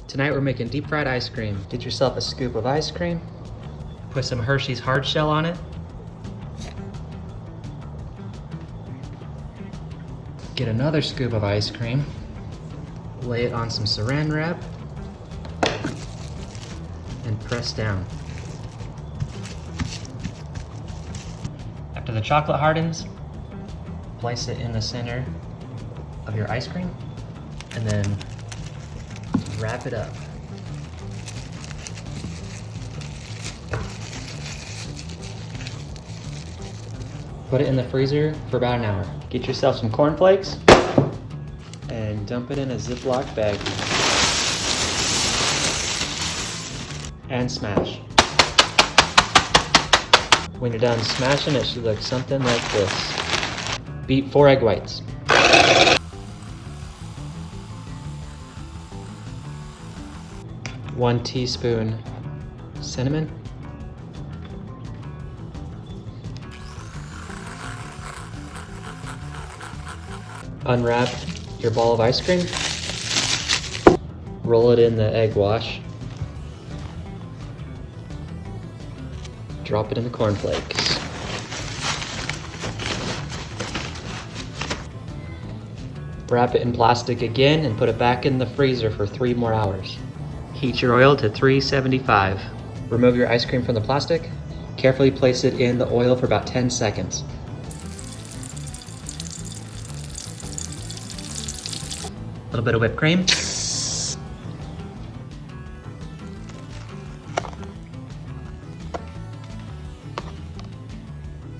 Tonight we're making deep fried ice cream. Get yourself a scoop of ice cream. Put some Hershey's hard shell on it. Get another scoop of ice cream. Lay it on some saran wrap. And press down. After the chocolate hardens, place it in the center of your ice cream and then wrap it up. Put it in the freezer for about an hour. Get yourself some cornflakes and dump it in a Ziploc bag. And smash. When you're done smashing, it should look something like this. Beat 4 egg whites. 1 teaspoon cinnamon. Unwrap your ball of ice cream. Roll it in the egg wash. Drop it in the cornflakes. Wrap it in plastic again and put it back in the freezer for 3 more hours. Heat your oil to 375. Remove your ice cream from the plastic. Carefully place it in the oil for about 10 seconds. A little bit of whipped cream.